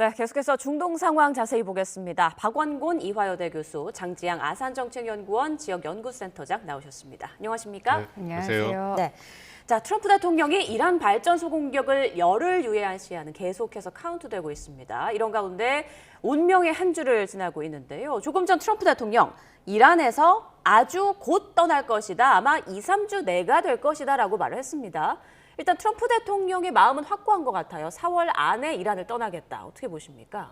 네, 계속해서 중동 상황 자세히 보겠습니다. 박원곤 이화여대 교수, 장지양 아산정책연구원 지역연구센터장 나오셨습니다. 안녕하십니까? 네, 안녕하세요. 네. 자, 트럼프 대통령이 이란 발전소 공격을 열흘 유예한 시한은 계속해서 카운트되고 있습니다. 이런 가운데 운명의 한 주를 지나고 있는데요. 조금 전 트럼프 대통령, 이란에서 아주 곧 떠날 것이다. 아마 2, 3주 내가 될 것이다 라고 말을 했습니다. 일단 트럼프 대통령의 마음은 확고한 것 같아요. 4월 안에 이란을 떠나겠다. 어떻게 보십니까?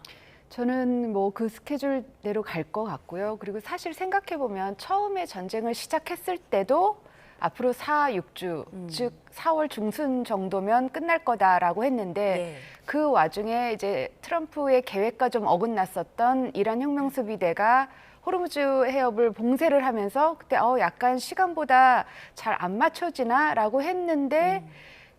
저는 뭐 그 스케줄대로 갈 것 같고요. 그리고 사실 생각해보면 처음에 전쟁을 시작했을 때도 앞으로 4, 6주, 즉 4월 중순 정도면 끝날 거다라고 했는데 네. 그 와중에 이제 트럼프의 계획과 좀 어긋났었던 이란 혁명수비대가 호르무즈 해협을 봉쇄를 하면서 그때 약간 시간보다 잘 안 맞춰지나라고 했는데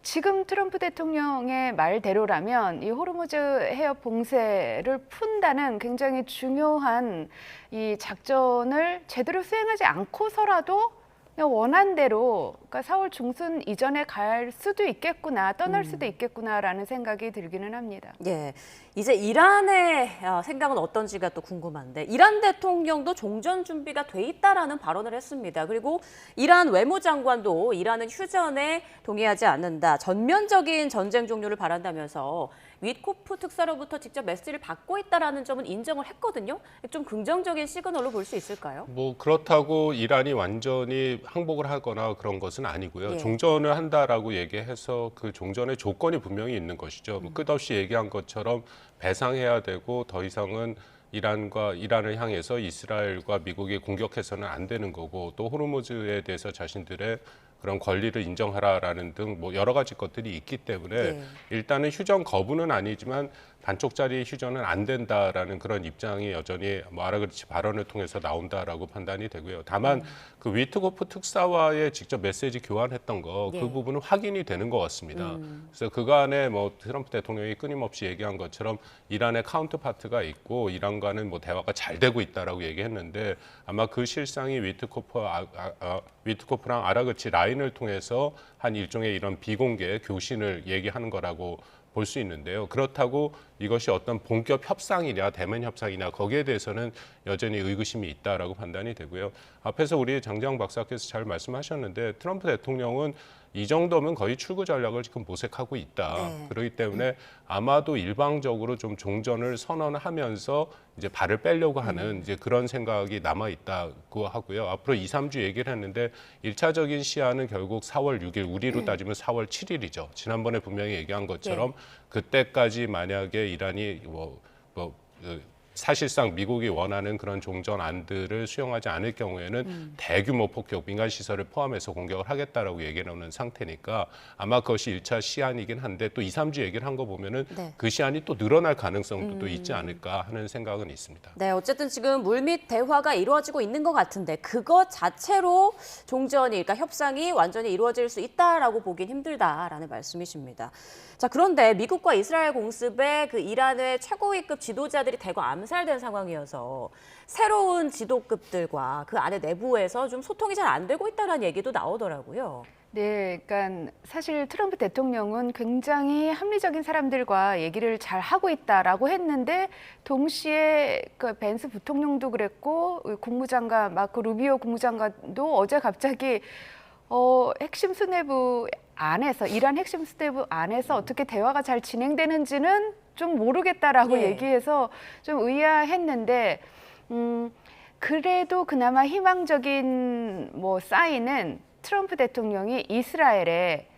지금 트럼프 대통령의 말대로라면 이 호르무즈 해협 봉쇄를 푼다는 굉장히 중요한 이 작전을 제대로 수행하지 않고서라도 그냥 원한 대로 그러니까 4월 중순 이전에 갈 수도 있겠구나, 떠날 수도 있겠구나라는 생각이 들기는 합니다. 예, 이제 이란의 생각은 어떤지가 또 궁금한데 이란 대통령도 종전 준비가 돼 있다라는 발언을 했습니다. 그리고 이란 외무장관도 이란은 휴전에 동의하지 않는다. 전면적인 전쟁 종료를 바란다면서 위트코프 특사로부터 직접 메시지를 받고 있다라는 점은 인정을 했거든요. 좀 긍정적인 시그널로 볼 수 있을까요? 뭐 그렇다고 이란이 완전히 항복을 하거나 그런 것은 아니고요. 예. 종전을 한다라고 얘기해서 그 종전의 조건이 분명히 있는 것이죠. 뭐 끝없이 얘기한 것처럼 배상해야 되고 더 이상은 이란을 향해서 이스라엘과 미국이 공격해서는 안 되는 거고 또 호르무즈에 대해서 자신들의 그런 권리를 인정하라라는 등 뭐 여러 가지 것들이 있기 때문에 네. 일단은 휴전 거부는 아니지만 반쪽짜리 휴전은 안 된다라는 그런 입장이 여전히 뭐 아라그치 발언을 통해서 나온다라고 판단이 되고요. 다만 그 위트코프 특사와의 직접 메시지 교환했던 거 그 예. 부분은 확인이 되는 것 같습니다. 그래서 그간에 뭐 트럼프 대통령이 끊임없이 얘기한 것처럼 이란의 카운터파트가 있고 이란과는 뭐 대화가 잘 되고 있다라고 얘기했는데 아마 그 실상이 위트코프랑 아라그치 라인을 통해서 한 일종의 이런 비공개 교신을 얘기하는 거라고 볼 수 있는데요. 그렇다고 이것이 어떤 본격 협상이냐 대면 협상이냐 거기에 대해서는 여전히 의구심이 있다라고 판단이 되고요. 앞에서 우리 장지양 박사께서 잘 말씀하셨는데 트럼프 대통령은 이 정도면 거의 출구 전략을 지금 모색하고 있다. 네. 그렇기 때문에 아마도 일방적으로 좀 종전을 선언하면서 이제 발을 빼려고 하는 이제 그런 생각이 남아 있다고 하고요. 앞으로 2, 3주 얘기를 했는데 1차적인 시한은 결국 4월 6일, 우리로 따지면 4월 7일이죠. 지난번에 분명히 얘기한 것처럼 그때까지 만약에 이란이 사실상 미국이 원하는 그런 종전안들을 수용하지 않을 경우에는 대규모 폭격, 민간 시설을 포함해서 공격을 하겠다라고 얘기해 놓는 상태니까 아마 그것이 1차 시한이긴 한데 또 2, 3주 얘기를 한 거 보면은 네. 그 시한이 또 늘어날 가능성도 또 있지 않을까 하는 생각은 있습니다. 네, 어쨌든 지금 물밑 대화가 이루어지고 있는 것 같은데 그것 자체로 종전이, 그러니까 협상이 완전히 이루어질 수 있다라고 보긴 힘들다라는 말씀이십니다. 자, 그런데 미국과 이스라엘 공습에 그 이란의 최고위급 지도자들이 대거 암살된 상황이어서 새로운 지도급들과 그 안에 내부에서 좀 소통이 잘 안 되고 있다는 얘기도 나오더라고요. 네, 그러니까 사실 트럼프 대통령은 굉장히 합리적인 사람들과 얘기를 잘 하고 있다라고 했는데 동시에 그 벤스 부통령도 그랬고 국무장관 마크 루비오 국무장관도 어제 갑자기 핵심 수뇌부 안에서 이란 핵심 수뇌부 안에서 어떻게 대화가 잘 진행되는지는 좀 모르겠다라고 예. 얘기해서 좀 의아했는데 그래도 그나마 희망적인 뭐 사인은 트럼프 대통령이 이스라엘에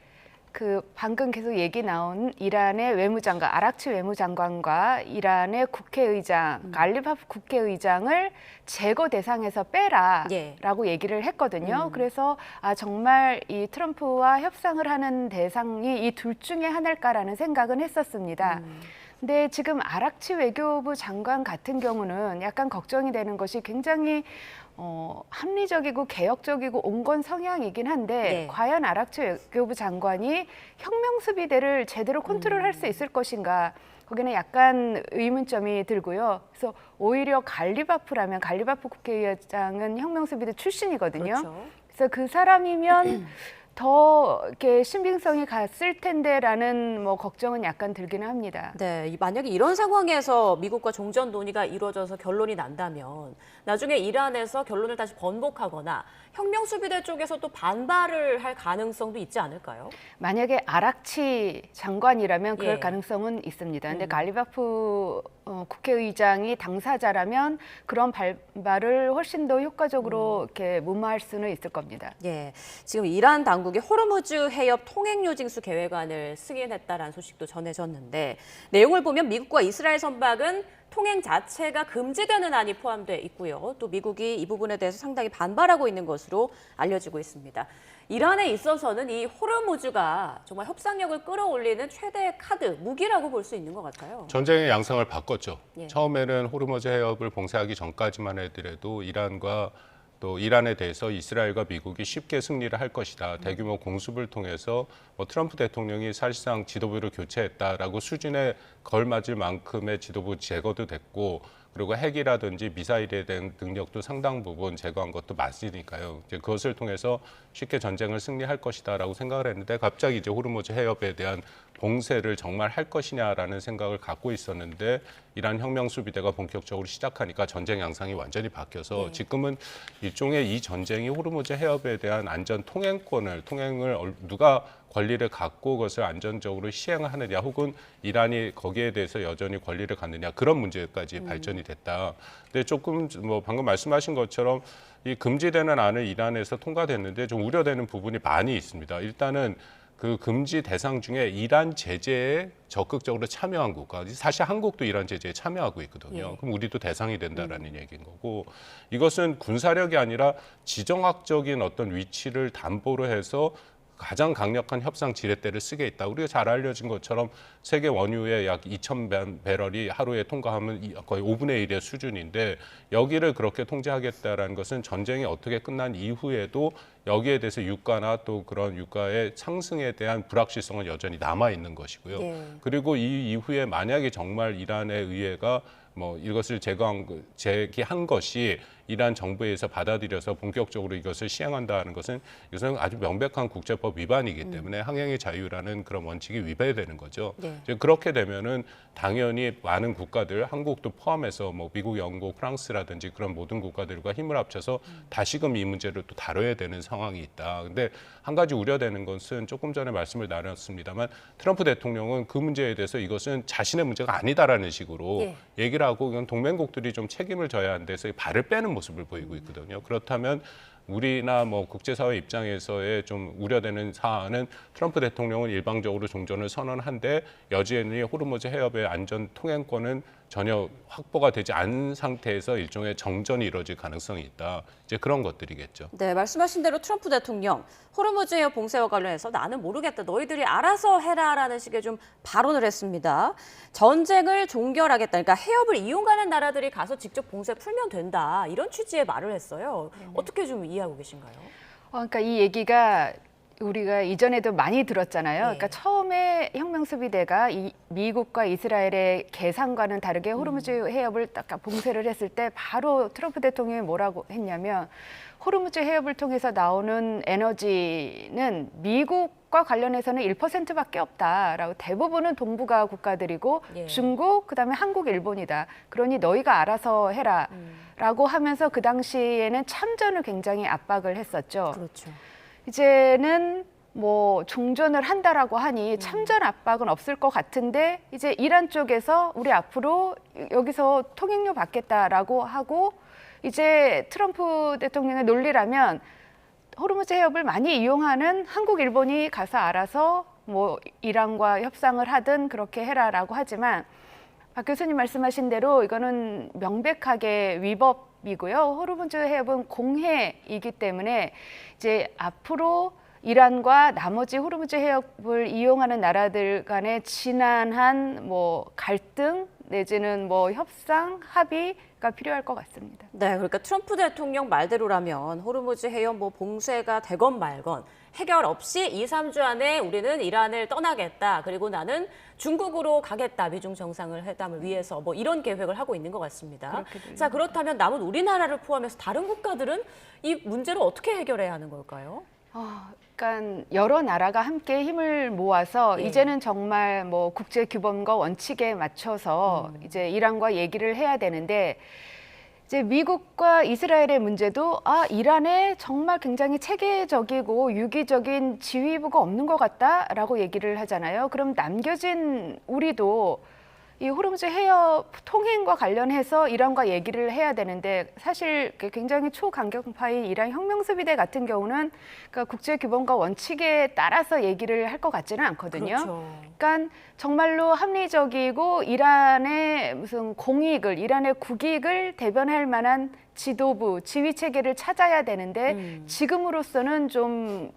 그 방금 계속 얘기 나온 이란의 외무장관 아락치 외무장관과 이란의 국회의장 갈리바프 국회의장을 제거 대상에서 빼라라고 얘기를 했거든요. 그래서 정말 이 트럼프와 협상을 하는 대상이 이 둘 중에 하나일까라는 생각은 했었습니다. 근데 지금 아락치 외교부 장관 같은 경우는 약간 걱정이 되는 것이 굉장히 합리적이고 개혁적이고 온건 성향이긴 한데 네. 과연 아락치 외교부 장관이 혁명수비대를 제대로 컨트롤할 수 있을 것인가 거기는 약간 의문점이 들고요. 그래서 오히려 갈리바프라면 갈리바프 국회의장은 혁명수비대 출신이거든요. 그렇죠. 그래서 그 사람이면 더 이렇게 신빙성이 갔을 텐데라는 뭐 걱정은 약간 들기는 합니다. 네, 만약에 이런 상황에서 미국과 종전 논의가 이루어져서 결론이 난다면 나중에 이란에서 결론을 다시 번복하거나 혁명수비대 쪽에서 또 반발을 할 가능성도 있지 않을까요? 만약에 아락치 장관이라면 그럴 예. 가능성은 있습니다. 근데 갈리바프 국회의장이 당사자라면 그런 반발을 훨씬 더 효과적으로 이렇게 무마할 수는 있을 겁니다. 예, 지금 이란 당국이 호르무즈 해협 통행요징수 계획안을 승인했다라는 소식도 전해졌는데 내용을 보면 미국과 이스라엘 선박은 통행 자체가 금지되는 안이 포함돼 있고요. 또 미국이 이 부분에 대해서 상당히 반발하고 있는 것으로 알려지고 있습니다. 이란에 있어서는 이 호르무즈가 정말 협상력을 끌어올리는 최대의 카드, 무기라고 볼 수 있는 것 같아요. 전쟁의 양상을 바꿨죠. 예. 처음에는 호르무즈 해협을 봉쇄하기 전까지만 해더라도 이란과 또 이란에 대해서 이스라엘과 미국이 쉽게 승리를 할 것이다. 대규모 공습을 통해서 트럼프 대통령이 사실상 지도부를 교체했다라고 수준에 걸맞을 만큼의 지도부 제거도 됐고 그리고 핵이라든지 미사일에 대한 능력도 상당 부분 제거한 것도 맞으니까요. 이제 그것을 통해서 쉽게 전쟁을 승리할 것이다라고 생각을 했는데 갑자기 이제 호르무즈 해협에 대한 봉쇄를 정말 할 것이냐라는 생각을 갖고 있었는데 이란 혁명수비대가 본격적으로 시작하니까 전쟁 양상이 완전히 바뀌어서 지금은 일종의 이 전쟁이 호르무즈 해협에 대한 안전 통행을 누가 권리를 갖고 그것을 안전적으로 시행하느냐 혹은 이란이 거기에 대해서 여전히 권리를 갖느냐 그런 문제까지 발전이 됐다. 근데 조금 뭐 방금 말씀하신 것처럼 이 금지되는 안을 이란에서 통과됐는데 좀 우려되는 부분이 많이 있습니다. 일단은 그 금지 대상 중에 이란 제재에 적극적으로 참여한 국가, 사실 한국도 이란 제재에 참여하고 있거든요. 예. 그럼 우리도 대상이 된다라는 얘기인 거고 이것은 군사력이 아니라 지정학적인 어떤 위치를 담보로 해서 가장 강력한 협상 지렛대를 쓰게 있다. 우리가 잘 알려진 것처럼 세계 원유의 약 2,000배럴이 하루에 통과하면 거의 5분의 1의 수준인데 여기를 그렇게 통제하겠다라는 것은 전쟁이 어떻게 끝난 이후에도 여기에 대해서 유가나 또 그런 유가의 상승에 대한 불확실성은 여전히 남아 있는 것이고요. 예. 그리고 이 이후에 만약에 정말 이란의 의회가 이것을 제기한 것이 이란 정부에서 받아들여서 본격적으로 이것을 시행한다는 것은 이것은 아주 명백한 국제법 위반이기 때문에 항행의 자유라는 그런 원칙이 위배되는 거죠. 네. 이제 그렇게 되면은 당연히 많은 국가들, 한국도 포함해서 미국, 영국, 프랑스라든지 그런 모든 국가들과 힘을 합쳐서 다시금 이 문제를 또 다뤄야 되는 상황이 있다. 근데 한 가지 우려되는 것은 조금 전에 말씀을 나눴습니다만 트럼프 대통령은 그 문제에 대해서 이것은 자신의 문제가 아니다라는 식으로 예. 얘기를 하고 이건 동맹국들이 좀 책임을 져야 하는데서 발을 빼는 모습을 보이고 있거든요. 그렇다면 우리나 국제사회 입장에서의 좀 우려되는 사안은 트럼프 대통령은 일방적으로 종전을 선언한데 여전히 호르무즈 해협의 안전 통행권은 전혀 확보가 되지 않은 상태에서 일종의 정전이 이루어질 가능성이 있다. 이제 그런 것들이겠죠. 네, 말씀하신 대로 트럼프 대통령 호르무즈 해협 봉쇄와 관련해서 나는 모르겠다. 너희들이 알아서 해라라는 식의 좀 발언을 했습니다. 전쟁을 종결하겠다. 그러니까 해협을 이용하는 나라들이 가서 직접 봉쇄 풀면 된다. 이런 취지의 말을 했어요. 어떻게 좀 이해하고 계신가요? 그러니까 이 얘기가 우리가 이전에도 많이 들었잖아요. 그러니까 처음에 혁명수비대가 미국과 이스라엘의 계산과는 다르게 호르무즈 해협을 딱 봉쇄를 했을 때 바로 트럼프 대통령이 뭐라고 했냐면 호르무즈 해협을 통해서 나오는 에너지는 미국과 관련해서는 1%밖에 없다라고 대부분은 동북아 국가들이고 예. 중국, 그다음에 한국, 일본이다. 그러니 너희가 알아서 해라라고 하면서 그 당시에는 참전을 굉장히 압박을 했었죠. 그렇죠. 이제는 종전을 한다라고 하니 참전 압박은 없을 것 같은데 이제 이란 쪽에서 우리 앞으로 여기서 통행료 받겠다라고 하고 이제 트럼프 대통령의 논리라면 호르무즈 해협을 많이 이용하는 한국, 일본이 가서 알아서 이란과 협상을 하든 그렇게 해라라고 하지만 박 교수님 말씀하신 대로 이거는 명백하게 위법이고요. 호르무즈 해협은 공해이기 때문에 이제 앞으로 이란과 나머지 호르무즈 해협을 이용하는 나라들 간의 진한한 갈등 내지는 협상 합의가 필요할 것 같습니다. 네, 그러니까 트럼프 대통령 말대로라면 호르무즈 해협 봉쇄가 되건 말건 해결 없이 2, 3주 안에 우리는 이란을 떠나겠다. 그리고 나는 중국으로 가겠다. 미중 정상회담을 위해서 이런 계획을 하고 있는 것 같습니다. 자, 그렇다면 남은 우리나라를 포함해서 다른 국가들은 이 문제를 어떻게 해결해야 하는 걸까요? 그러니까 여러 나라가 함께 힘을 모아서 예. 이제는 정말 뭐 국제 규범과 원칙에 맞춰서 이제 이란과 얘기를 해야 되는데 이제 미국과 이스라엘의 문제도 이란에 정말 굉장히 체계적이고 유기적인 지휘부가 없는 것 같다라고 얘기를 하잖아요. 그럼 남겨진 우리도 이 호르무즈 해협 통행과 관련해서 이란과 얘기를 해야 되는데 사실 굉장히 초강경파인 이란 혁명수비대 같은 경우는 그러니까 국제 규범과 원칙에 따라서 얘기를 할 것 같지는 않거든요. 그렇죠. 그러니까 정말로 합리적이고 이란의 무슨 공익을, 이란의 국익을 대변할 만한 지도부, 지휘 체계를 찾아야 되는데 지금으로서는 좀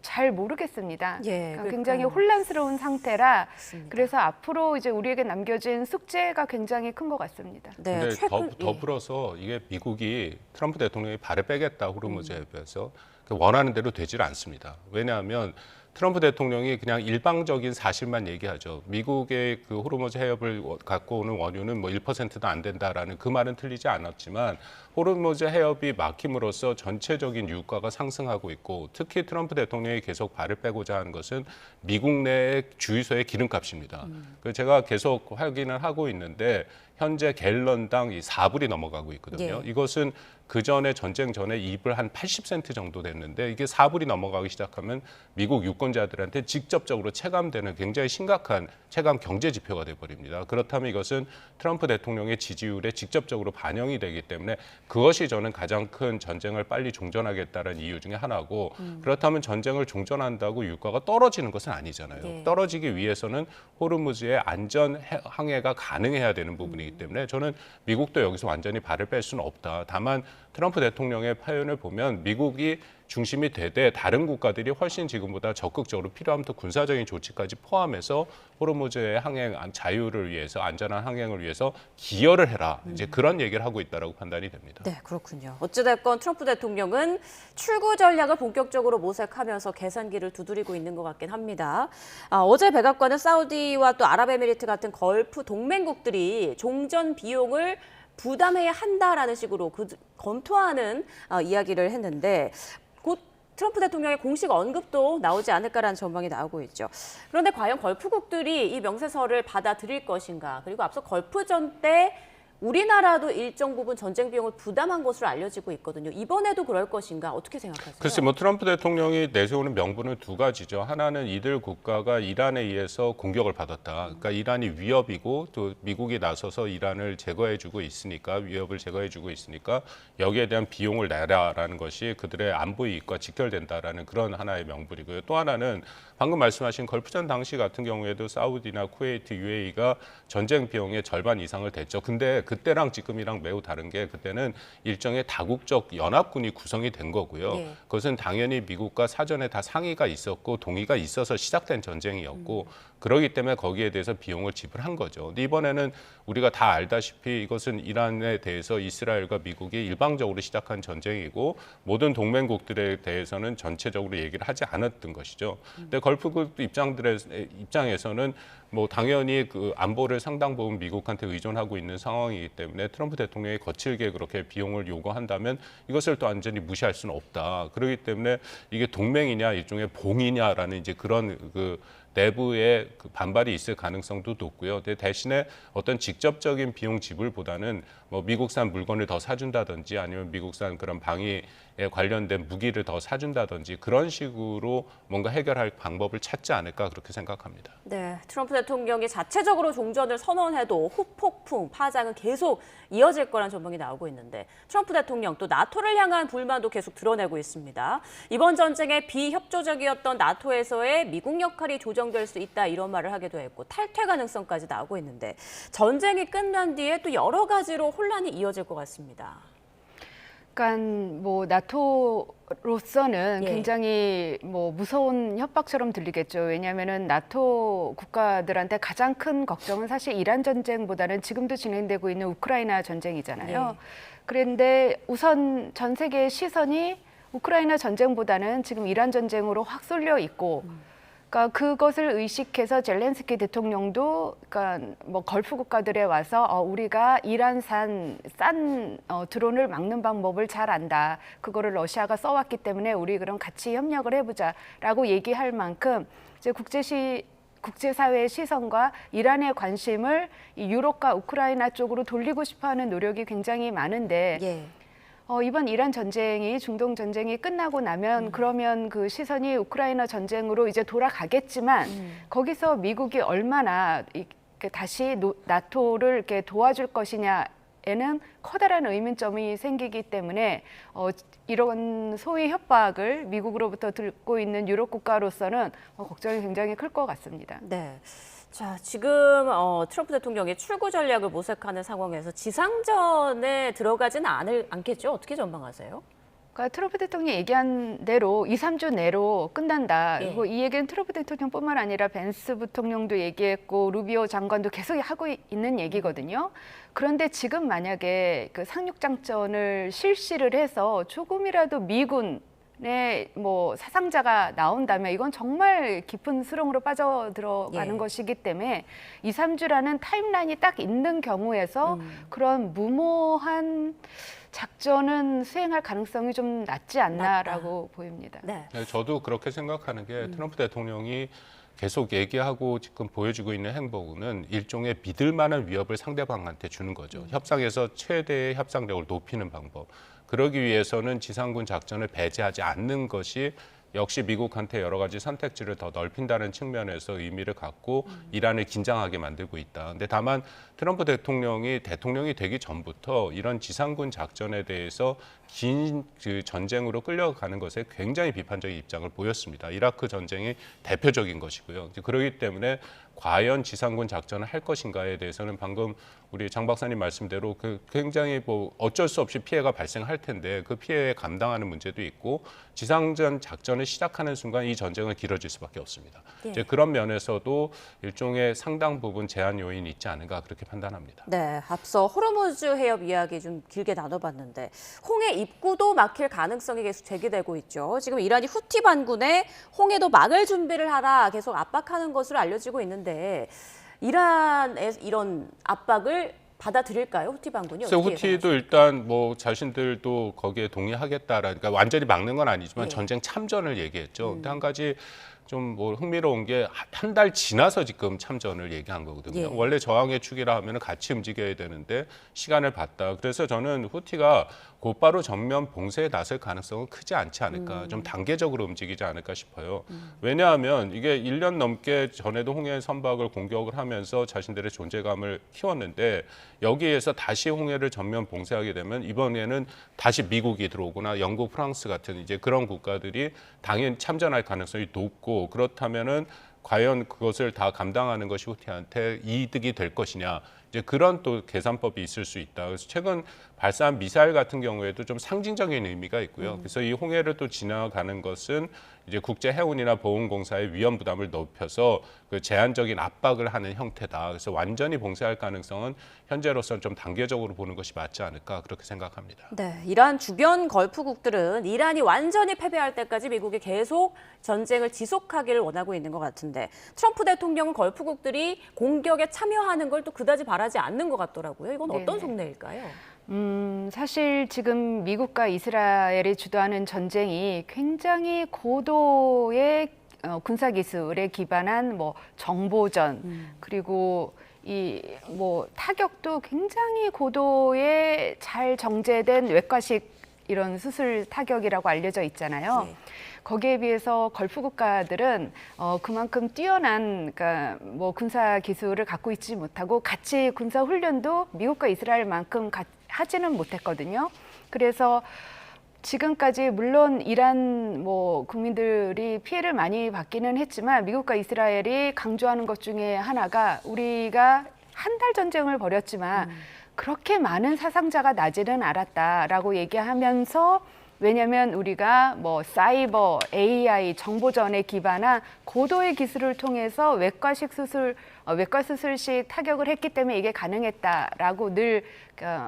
잘 모르겠습니다. 예, 그러니까 굉장히 그러니까요. 혼란스러운 상태라 맞습니다. 그래서 앞으로 이제 우리에게 남겨진 숙제가 굉장히 큰 것 같습니다. 네, 근데 최근 더불어서 이게 미국이 트럼프 대통령이 발을 빼겠다 호르무즈 해협에서 원하는 대로 되질 않습니다. 왜냐하면 트럼프 대통령이 그냥 일방적인 사실만 얘기하죠. 미국의 그 호르무즈 해협을 갖고 오는 원유는 뭐 1%도 안 된다라는 그 말은 틀리지 않았지만 호르무즈 해협이 막힘으로써 전체적인 유가가 상승하고 있고 특히 트럼프 대통령이 계속 발을 빼고자 하는 것은 미국 내 주유소의 기름값입니다. 그 제가 계속 확인을 하고 있는데 현재 갤런당 이 4불이 넘어가고 있거든요. 예. 이것은 그 전에 전쟁 전에 2불 한 80센트 정도 됐는데 이게 4불이 넘어가기 시작하면 미국 유권자들한테 직접적으로 체감되는 굉장히 심각한 체감 경제 지표가 돼 버립니다. 그렇다면 이것은 트럼프 대통령의 지지율에 직접적으로 반영이 되기 때문에 그것이 저는 가장 큰 전쟁을 빨리 종전하겠다는 이유 중에 하나고 그렇다면 전쟁을 종전한다고 유가가 떨어지는 것은 아니잖아요. 예. 떨어지기 위해서는 호르무즈의 안전 항해가 가능해야 되는 부분이기 때문에 저는 미국도 여기서 완전히 발을 뺄 수는 없다. 다만 트럼프 대통령의 표현을 보면 미국이 중심이 되되 다른 국가들이 훨씬 지금보다 적극적으로 필요하면 또 군사적인 조치까지 포함해서 호르무즈의 항행 자유를 위해서 안전한 항행을 위해서 기여를 해라. 이제 그런 얘기를 하고 있다라고 판단이 됩니다. 네, 그렇군요. 어찌됐건 트럼프 대통령은 출구 전략을 본격적으로 모색하면서 계산기를 두드리고 있는 것 같긴 합니다. 어제 백악관은 사우디와 또 아랍에미리트 같은 걸프 동맹국들이 종전 비용을 부담해야 한다라는 식으로 검토하는 이야기를 했는데 곧 트럼프 대통령의 공식 언급도 나오지 않을까라는 전망이 나오고 있죠. 그런데 과연 걸프국들이 이 명세서를 받아들일 것인가? 그리고 앞서 걸프전 때 우리나라도 일정 부분 전쟁 비용을 부담한 것으로 알려지고 있거든요. 이번에도 그럴 것인가? 어떻게 생각하세요? 글쎄, 뭐 트럼프 대통령이 내세우는 명분은 두 가지죠. 하나는 이들 국가가 이란에 의해서 공격을 받았다. 그러니까 이란이 위협이고 또 미국이 나서서 이란을 제거해주고 있으니까 위협을 제거해주고 있으니까 여기에 대한 비용을 내라라는 것이 그들의 안보 이익과 직결된다라는 그런 하나의 명분이고요. 또 하나는 방금 말씀하신 걸프전 당시 같은 경우에도 사우디나 쿠웨이트, UAE가 전쟁 비용의 절반 이상을 댔죠. 근데 그때랑 지금이랑 매우 다른 게 그때는 일종의 다국적 연합군이 구성이 된 거고요. 네. 그것은 당연히 미국과 사전에 다 상의가 있었고 동의가 있어서 시작된 전쟁이었고 그러기 때문에 거기에 대해서 비용을 지불한 거죠. 근데 이번에는 우리가 다 알다시피 이것은 이란에 대해서 이스라엘과 미국이 일방적으로 시작한 전쟁이고 모든 동맹국들에 대해서는 전체적으로 얘기를 하지 않았던 것이죠. 근데 걸프국 입장에서는 뭐 당연히 그 안보를 상당 부분 미국한테 의존하고 있는 상황이기 때문에 트럼프 대통령이 거칠게 그렇게 비용을 요구한다면 이것을 또 완전히 무시할 수는 없다. 그렇기 때문에 이게 동맹이냐 일종의 봉이냐라는 이제 그런 그 내부의 그 반발이 있을 가능성도 높고요. 대신에 어떤 직접적인 비용 지불보다는 뭐 미국산 물건을 더 사준다든지 아니면 미국산 그런 방위에 관련된 무기를 더 사준다든지 그런 식으로 뭔가 해결할 방법을 찾지 않을까 그렇게 생각합니다. 네, 트럼프 대통령이 자체적으로 종전을 선언해도 후폭풍, 파장은 계속 이어질 거란 전망이 나오고 있는데 트럼프 대통령 또 나토를 향한 불만도 계속 드러내고 있습니다. 이번 전쟁에 비협조적이었던 나토에서의 미국 역할이 조정될 수 있다 이런 말을 하기도 했고 탈퇴 가능성까지 나오고 있는데 전쟁이 끝난 뒤에 또 여러 가지로 혼란이 이어질 것 같습니다. 그러니까 뭐 나토로서는 예. 굉장히 뭐 무서운 협박처럼 들리겠죠. 왜냐하면은 나토 국가들한테 가장 큰 걱정은 사실 이란 전쟁보다는 지금도 진행되고 있는 우크라이나 전쟁이잖아요. 예. 그런데 우선 전 세계의 시선이 우크라이나 전쟁보다는 지금 이란 전쟁으로 확 쏠려 있고, 그러니까 그것을 의식해서 젤렌스키 대통령도 그러니까 뭐 걸프 국가들에 와서 우리가 이란산 싼 드론을 막는 방법을 잘 안다. 그거를 러시아가 써왔기 때문에 우리 그럼 같이 협력을 해보자라고 얘기할 만큼 이제 국제사회의 시선과 이란의 관심을 이 유럽과 우크라이나 쪽으로 돌리고 싶어하는 노력이 굉장히 많은데. 예. 이번 이란 전쟁이 중동 전쟁이 끝나고 나면 그러면 그 시선이 우크라이나 전쟁으로 이제 돌아가겠지만 거기서 미국이 얼마나 다시 나토를 이렇게 도와줄 것이냐에는 커다란 의문점이 생기기 때문에 이런 소위 협박을 미국으로부터 듣고 있는 유럽 국가로서는 걱정이 굉장히 클 것 같습니다. 네. 자, 지금 트럼프 대통령의 출구 전략을 모색하는 상황에서 지상전에 들어가지는 않겠죠? 어떻게 전망하세요? 그러니까 트럼프 대통령이 얘기한 대로 2, 3주 내로 끝난다. 예. 그리고 이 얘기는 트럼프 대통령뿐만 아니라 벤스 부통령도 얘기했고 루비오 장관도 계속 하고 있는 얘기거든요. 그런데 지금 만약에 그 상륙작전을 실시를 해서 조금이라도 미군 뭐 사상자가 나온다면 이건 정말 깊은 수렁으로 빠져들어가는 예. 것이기 때문에 2, 3주라는 타임라인이 딱 있는 경우에서 그런 무모한 작전은 수행할 가능성이 좀 낮지 않나라고 보입니다. 네. 네, 저도 그렇게 생각하는 게 트럼프 대통령이 계속 얘기하고 지금 보여주고 있는 행보는 일종의 믿을 만한 위협을 상대방한테 주는 거죠. 협상에서 최대의 협상력을 높이는 방법. 그러기 위해서는 지상군 작전을 배제하지 않는 것이 역시 미국한테 여러 가지 선택지를 더 넓힌다는 측면에서 의미를 갖고 이란을 긴장하게 만들고 있다. 근데 다만 트럼프 대통령이 되기 전부터 이런 지상군 작전에 대해서 긴 그 전쟁으로 끌려가는 것에 굉장히 비판적인 입장을 보였습니다. 이라크 전쟁이 대표적인 것이고요. 그렇기 때문에 과연 지상군 작전을 할 것인가에 대해서는 방금 우리 장 박사님 말씀대로 그 굉장히 뭐 어쩔 수 없이 피해가 발생할 텐데 그 피해에 감당하는 문제도 있고 지상전 작전을 시작하는 순간 이 전쟁은 길어질 수밖에 없습니다. 예. 이제 그런 면에서도 일종의 상당 부분 제한 요인이 있지 않은가 그렇게 판단합니다. 네, 앞서 호르무즈 해협 이야기 좀 길게 나눠봤는데 홍해 입구도 막힐 가능성이 계속 제기되고 있죠. 지금 이란이 후티 반군에 홍해도 막을 준비를 하라 계속 압박하는 것으로 알려지고 있는데 이란의 이런 압박을 받아들일까요? 후티 반군이 그래서 어떻게 후티도 일단 뭐 자신들도 거기에 동의하겠다라니까 그러니까 완전히 막는 건 아니지만 예. 전쟁 참전을 얘기했죠. 근데 한 가지 좀 뭐 흥미로운 게 한 달 지나서 지금 참전을 얘기한 거거든요. 예. 원래 저항의 축이라 하면 같이 움직여야 되는데 시간을 봤다. 그래서 저는 후티가 곧바로 전면 봉쇄에 나설 가능성은 크지 않지 않을까. 좀 단계적으로 움직이지 않을까 싶어요. 왜냐하면 이게 1년 넘게 전에도 홍해 선박을 공격을 하면서 자신들의 존재감을 키웠는데 여기에서 다시 홍해를 전면 봉쇄하게 되면 이번에는 다시 미국이 들어오거나 영국, 프랑스 같은 이제 그런 국가들이 당연히 참전할 가능성이 높고 그렇다면은 과연 그것을 다 감당하는 것이 후티한테 이득이 될 것이냐. 이제 그런 또 계산법이 있을 수 있다. 그래서 최근 발사한 미사일 같은 경우에도 좀 상징적인 의미가 있고요. 그래서 이 홍해를 또 지나가는 것은 이제 국제 해운이나 보훈공사의 위험 부담을 높여서 그 제한적인 압박을 하는 형태다. 그래서 완전히 봉쇄할 가능성은 현재로서는 좀 단계적으로 보는 것이 맞지 않을까 그렇게 생각합니다. 네, 이란 주변 걸프국들은 이란이 완전히 패배할 때까지 미국이 계속 전쟁을 지속하기를 원하고 있는 것 같은데 트럼프 대통령은 걸프국들이 공격에 참여하는 걸 또 그다지 바라지 않는 것 같더라고요. 이건 어떤 네네. 속내일까요? 사실 지금 미국과 이스라엘이 주도하는 전쟁이 굉장히 고도의 군사 기술에 기반한 뭐 정보전 그리고 이 뭐 타격도 굉장히 고도의 잘 정제된 외과식 이런 수술 타격이라고 알려져 있잖아요. 네. 거기에 비해서 걸프 국가들은 그만큼 뛰어난 그러니까 뭐 군사 기술을 갖고 있지 못하고 같이 군사 훈련도 미국과 이스라엘만큼 하지는 못했거든요. 그래서 지금까지 물론 이란 뭐 국민들이 피해를 많이 받기는 했지만 미국과 이스라엘이 강조하는 것 중에 하나가 우리가 한 달 전쟁을 벌였지만 그렇게 많은 사상자가 나지는 않았다라고 얘기하면서 왜냐하면 우리가 뭐 사이버, AI, 정보전에 기반한 고도의 기술을 통해서 외과식 수술 외과 수술식 타격을 했기 때문에 이게 가능했다라고 늘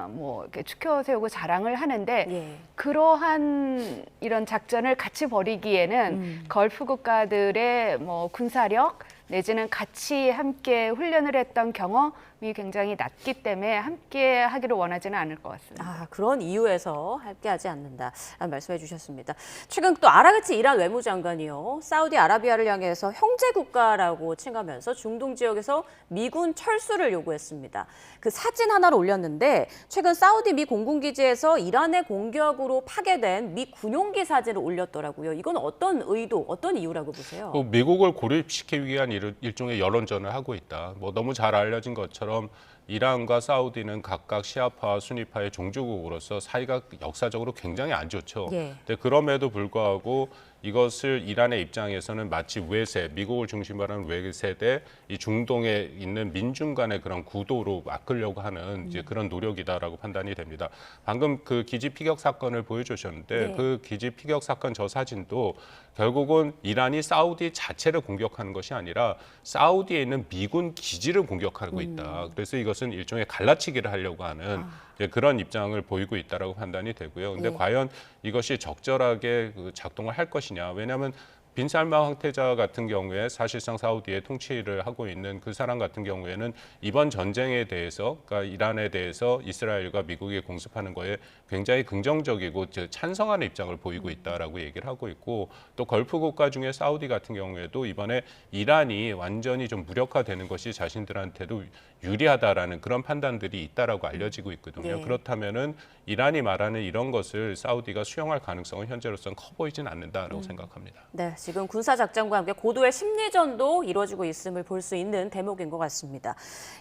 뭐 이렇게 추켜 세우고 자랑을 하는데 예. 그러한 이런 작전을 같이 벌이기에는 걸프 국가들의 뭐 군사력 내지는 같이 함께 훈련을 했던 경험이 굉장히 낮기 때문에 함께 하기를 원하지는 않을 것 같습니다. 아, 그런 이유에서 함께하지 않는다라는 말씀해 주셨습니다. 최근 또 아라그치 이란 외무장관이요. 사우디아라비아를 향해서 형제 국가라고 칭하면서 중동 지역에서 미군 철수를 요구했습니다. 그 사진 하나를 올렸는데 최근 사우디 미 공군기지에서 이란의 공격으로 파괴된 미 군용기 사진을 올렸더라고요. 이건 어떤 의도, 어떤 이유라고 보세요? 또 미국을 고립시키기 위한 일종의 여론전을 하고 있다. 뭐 너무 잘 알려진 것처럼 이란과 사우디는 각각 시아파와 수니파의 종주국으로서 사이가 역사적으로 굉장히 안 좋죠. 예. 근데 그럼에도 불구하고 이것을 이란의 입장에서는 마치 외세, 미국을 중심으로 하는 외세대 이 중동에 있는 민중 간의 그런 구도로 바꾸려고 하는 이제 그런 노력이다라고 판단이 됩니다. 방금 그 기지 피격 사건을 보여주셨는데 네. 그 기지 피격 사건 저 사진도 결국은 이란이 사우디 자체를 공격하는 것이 아니라 사우디에 있는 미군 기지를 공격하고 있다. 그래서 이것은 일종의 갈라치기를 하려고 하는 이제 그런 입장을 보이고 있다라고 판단이 되고요. 근데 예. 과연 이것이 적절하게 작동을 할 것이냐? 왜냐하면 빈살만 황태자 같은 경우에 사실상 사우디의 통치를 하고 있는 그 사람 같은 경우에는 이번 전쟁에 대해서, 그러니까 이란에 대해서 이스라엘과 미국이 공습하는 거에 굉장히 긍정적이고 찬성하는 입장을 보이고 있다라고 얘기를 하고 있고, 또 걸프 국가 중에 사우디 같은 경우에도 이번에 이란이 완전히 좀 무력화되는 것이 자신들한테도 유리하다라는 그런 판단들이 있다라고 알려지고 있거든요. 네. 그렇다면은 이란이 말하는 이런 것을 사우디가 수용할 가능성은 현재로서는 커 보이진 않는다라고 생각합니다. 네, 지금 군사작전과 함께 고도의 심리전도 이루어지고 있음을 볼 수 있는 대목인 것 같습니다.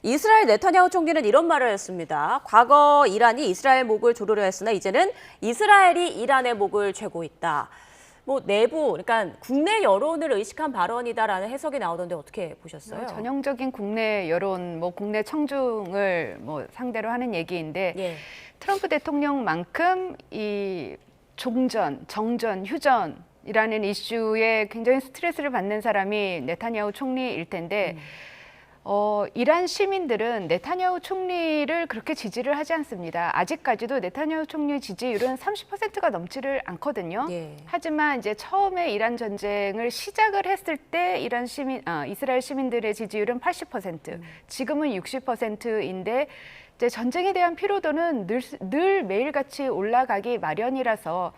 이스라엘 네타냐후 총리는 이런 말을 했습니다. 과거 이란이 이스라엘 목을 조르려 했으나 이제는 이스라엘이 이란의 목을 죄고 있다. 뭐 내부, 그러니까 국내 여론을 의식한 발언이다라는 해석이 나오던데 어떻게 보셨어요? 전형적인 국내 여론, 뭐 국내 청중을 뭐 상대로 하는 얘기인데 예. 트럼프 대통령만큼 이 종전, 정전, 휴전이라는 이슈에 굉장히 스트레스를 받는 사람이 네타냐후 총리일 텐데 이란 시민들은 네타냐후 총리를 그렇게 지지를 하지 않습니다. 아직까지도 네타냐후 총리 지지율은 30%가 넘지를 않거든요. 예. 하지만 이제 처음에 이란 전쟁을 시작을 했을 때 이스라엘 시민들의 지지율은 80%, 지금은 60%인데 이제 전쟁에 대한 피로도는 늘 매일같이 올라가기 마련이라서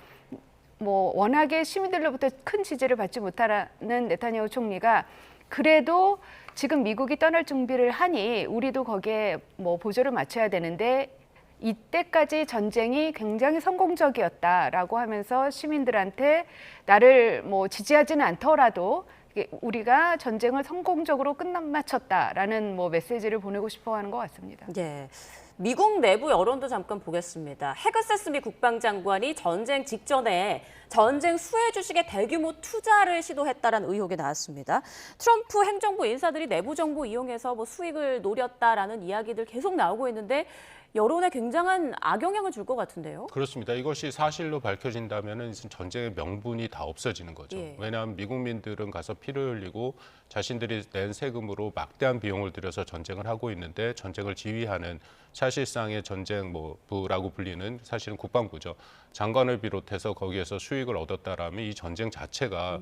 뭐 워낙에 시민들로부터 큰 지지를 받지 못하는 네타냐후 총리가 그래도 지금 미국이 떠날 준비를 하니 우리도 거기에 뭐 보조를 맞춰야 되는데 이때까지 전쟁이 굉장히 성공적이었다라고 하면서 시민들한테 나를 뭐 지지하지는 않더라도 우리가 전쟁을 성공적으로 끝마쳤다라는 뭐 메시지를 보내고 싶어하는 것 같습니다. 예. 미국 내부 여론도 잠깐 보겠습니다. 헤그세스 미 국방장관이 전쟁 직전에 전쟁 수혜 주식에 대규모 투자를 시도했다라는 의혹이 나왔습니다. 트럼프 행정부 인사들이 내부 정보 이용해서 뭐 수익을 노렸다라는 이야기들 계속 나오고 있는데 여론에 굉장한 악영향을 줄 것 같은데요. 그렇습니다. 이것이 사실로 밝혀진다면 전쟁의 명분이 다 없어지는 거죠. 예. 왜냐하면 미국민들은 가서 피를 흘리고 자신들이 낸 세금으로 막대한 비용을 들여서 전쟁을 하고 있는데 전쟁을 지휘하는 사실상의 전쟁부라고 불리는 사실은 국방부죠. 장관을 비롯해서 거기에서 수익을 얻었다라면 이 전쟁 자체가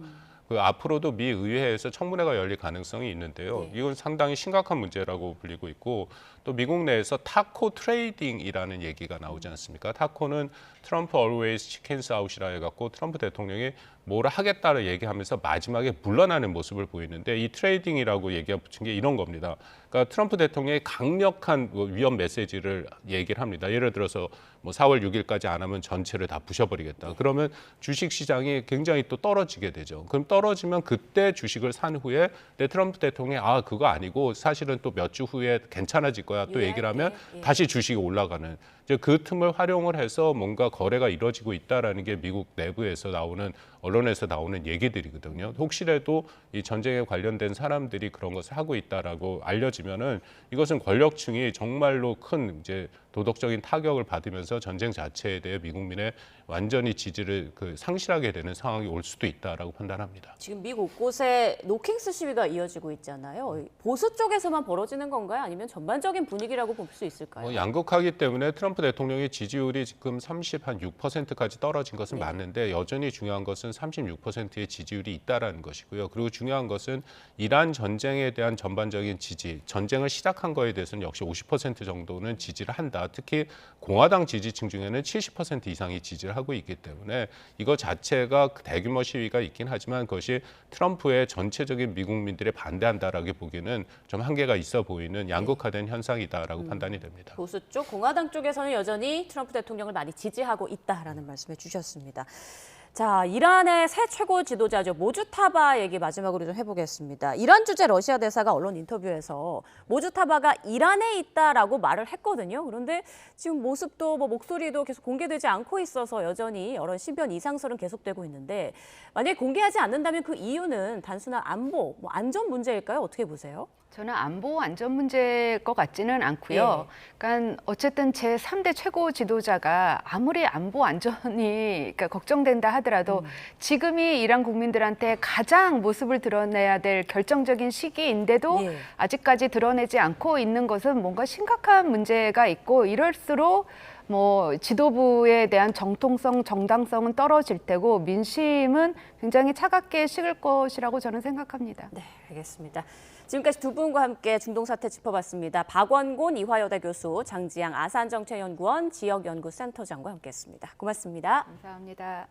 그 앞으로도 미 의회에서 청문회가 열릴 가능성이 있는데요. 네. 이건 상당히 심각한 문제라고 불리고 있고 또 미국 내에서 타코 트레이딩이라는 얘기가 나오지 않습니까? 타코는 트럼프 always chickens out이라 해갖고 트럼프 대통령이 뭐를 하겠다를 얘기하면서 마지막에 물러나는 모습을 보이는데 이 트레이딩이라고 얘기가 붙인 게 이런 겁니다. 그러니까 트럼프 대통령이 강력한 위험 메시지를 얘기를 합니다. 예를 들어서 뭐 4월 6일까지 안 하면 전체를 다 부셔버리겠다. 그러면 주식 시장이 굉장히 또 떨어지게 되죠. 그럼 떨어지면 그때 주식을 산 후에 트럼프 대통령이 그거 아니고 사실은 또 몇 주 후에 괜찮아질 거야 또 얘기를 하면 다시 주식이 올라가는 이제 그 틈을 활용을 해서 뭔가 거래가 이루어지고 있다라는 게 미국 내부에서 나오는 언론에서 나오는 얘기들이거든요. 혹시라도 이 전쟁에 관련된 사람들이 그런 것을 하고 있다라고 알려지면은 이것은 권력층이 정말로 큰 이제 도덕적인 타격을 받으면서 전쟁 자체에 대해 미국민의 완전히 지지를 상실하게 되는 상황이 올 수도 있다라고 판단합니다. 지금 미국 곳곳에 노킹스 시위가 이어지고 있잖아요. 보수 쪽에서만 벌어지는 건가요? 아니면 전반적인 분위기라고 볼 수 있을까요? 양극화기 때문에 트럼프 대통령의 지지율이 지금 36%까지 떨어진 것은 맞는데 여전히 중요한 것은 36%의 지지율이 있다라는 것이고요. 그리고 중요한 것은 이란 전쟁에 대한 전반적인 지지, 전쟁을 시작한 거에 대해서는 역시 50% 정도는 지지를 한다. 특히 공화당 지지층 중에는 70% 이상이 지지를 하고 있기 때문에 이거 자체가 대규모 시위가 있긴 하지만 그것이 트럼프의 전체적인 미국민들의 반대한다라고 보기에는 좀 한계가 있어 보이는 양극화된 현상이다라고 판단이 됩니다. 보수 쪽, 공화당 쪽에서는 여전히 트럼프 대통령을 많이 지지하고 있다라는 말씀을 주셨습니다. 자, 이란의 새 최고 지도자죠. 모주타바 얘기 마지막으로 좀 해보겠습니다. 이란 주재 러시아 대사가 언론 인터뷰에서 모주타바가 이란에 있다라고 말을 했거든요. 그런데 지금 모습도 목소리도 계속 공개되지 않고 있어서 여전히 여러 신변 이상설은 계속되고 있는데 만약에 공개하지 않는다면 그 이유는 단순한 안보, 안전 문제일까요? 어떻게 보세요? 저는 안보 안전 문제일 것 같지는 않고요. 그러니까 어쨌든 제3대 최고 지도자가 아무리 안보 안전이 그러니까 걱정된다 하더라도 지금이 이란 국민들한테 가장 모습을 드러내야 될 결정적인 시기인데도 아직까지 드러내지 않고 있는 것은 뭔가 심각한 문제가 있고 이럴수록 지도부에 대한 정통성, 정당성은 떨어질 테고 민심은 굉장히 차갑게 식을 것이라고 저는 생각합니다. 네, 알겠습니다. 지금까지 두 분과 함께 중동 사태 짚어봤습니다. 박원곤 이화여대 교수, 장지양 아산정책연구원 지역연구센터장과 함께했습니다. 고맙습니다. 감사합니다.